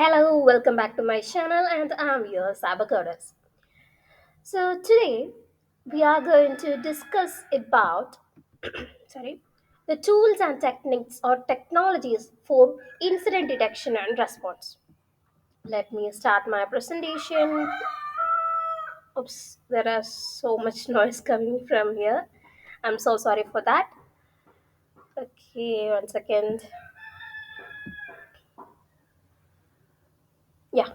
Hello, welcome back to my channel, and I'm your cyber goddess. So today we are going to discuss about sorry the tools and techniques or technologies for incident detection and response. Let me start my presentation. Oops, there is so much noise coming from here. I'm so sorry for that. Okay, one second. Yeah.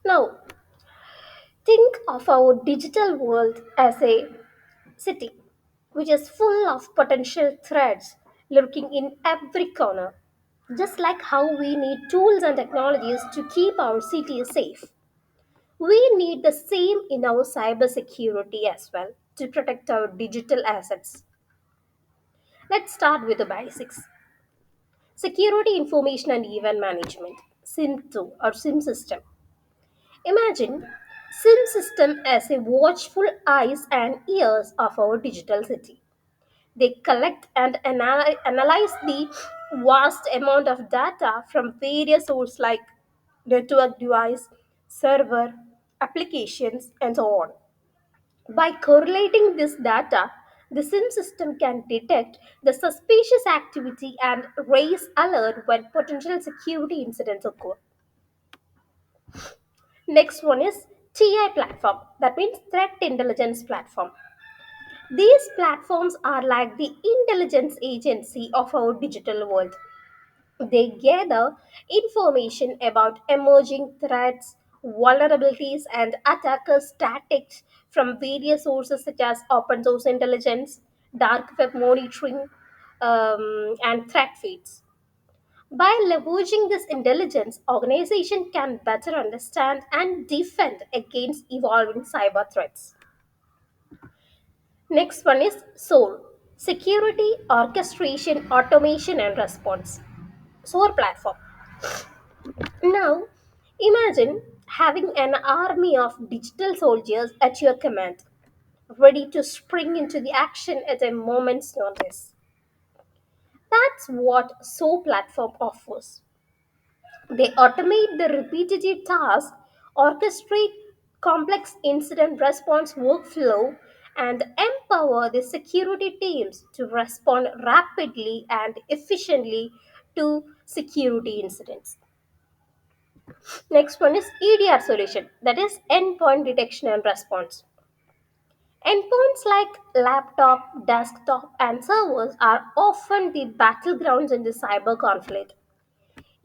Now, think of our digital world as a city, which is full of potential threats lurking in every corner. Just like how we need tools and technologies to keep our cities safe, we need the same in our cybersecurity as well to protect our digital assets. Let's start with the basics. Security information and event management, SIM2 or SIM system. Imagine SIM system as a watchful eyes and ears of our digital city. They collect and analyze the vast amount of data from various sources like network device, server, applications, and so on. By correlating this data, the SIM system can detect the suspicious activity and raise alert when potential security incidents occur. Next one is TI platform, that means threat intelligence platform. These platforms are like the intelligence agency of our digital world. They gather information about emerging threats, vulnerabilities, and attackers' tactics from various sources such as open source intelligence, dark web monitoring, and threat feeds. By leveraging this intelligence, organization can better understand and defend against evolving cyber threats. Next one is SOAR, Security, Orchestration, Automation and Response. SOAR platform. Now, imagine having an army of digital soldiers at your command, ready to spring into the action at a moment's notice. That's what SOAR platform offers. They automate the repetitive tasks, orchestrate complex incident response workflow, and empower the security teams to respond rapidly and efficiently to security incidents. Next one is EDR solution, that is endpoint detection and response. Endpoints like laptop, desktop, and servers are often the battlegrounds in the cyber conflict.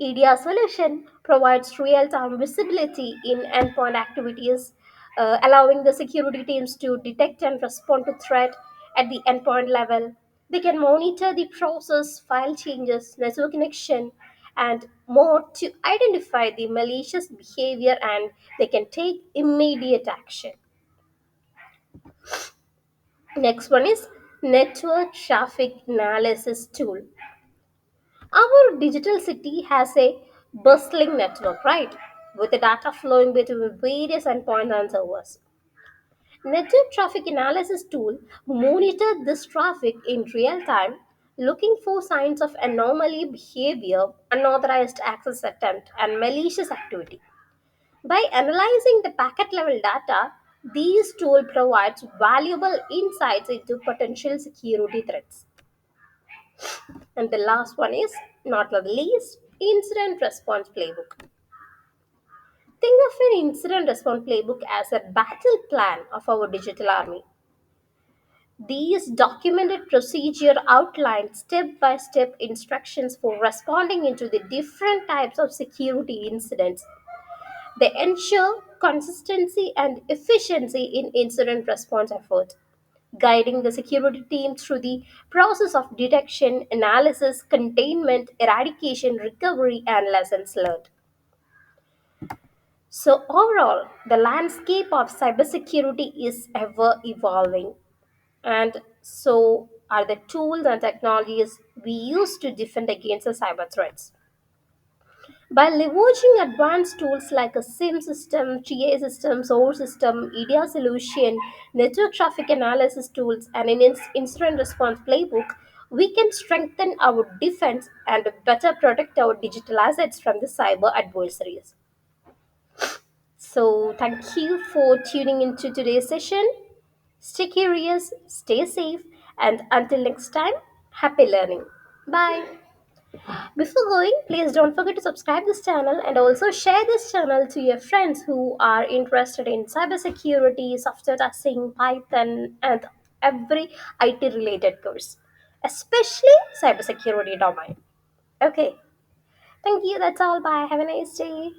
EDR solution provides real-time visibility in endpoint activities, allowing the security teams to detect and respond to threat at the endpoint level. They can monitor the process, file changes, network connection, and more to identify the malicious behavior, and they can take immediate action. Next one is network traffic analysis tool. Our digital city has a bustling network, right? With the data flowing between various endpoints and servers. Network traffic analysis tool monitor this traffic in real time, looking for signs of anomaly behavior, unauthorized access attempt, and malicious activity. By analyzing the packet level data, these tool provides valuable insights into potential security threats. And the last one is, not the least, incident response playbook. Think of an incident response playbook as a battle plan of our digital army. These documented procedure outline step by step instructions for responding into the different types of security incidents. They ensure consistency and efficiency in incident response effort, guiding the security team through the process of detection, analysis, containment, eradication, recovery, and lessons learned. So, overall, the landscape of cybersecurity is ever evolving, and so are the tools and technologies we use to defend against the cyber threats. By leveraging advanced tools like a SIM system, TA system, source system, EDR solution, network traffic analysis tools, and an incident response playbook, we can strengthen our defense and better protect our digital assets from the cyber adversaries. So, thank you for tuning into today's session. Stay curious, stay safe, and until next time, happy learning. Bye. Before going, please don't forget to subscribe this channel and also share this channel to your friends who are interested in cybersecurity, software testing, Python, and every IT related course, especially cybersecurity domain. Okay, thank you. That's all. Bye. Have a nice day.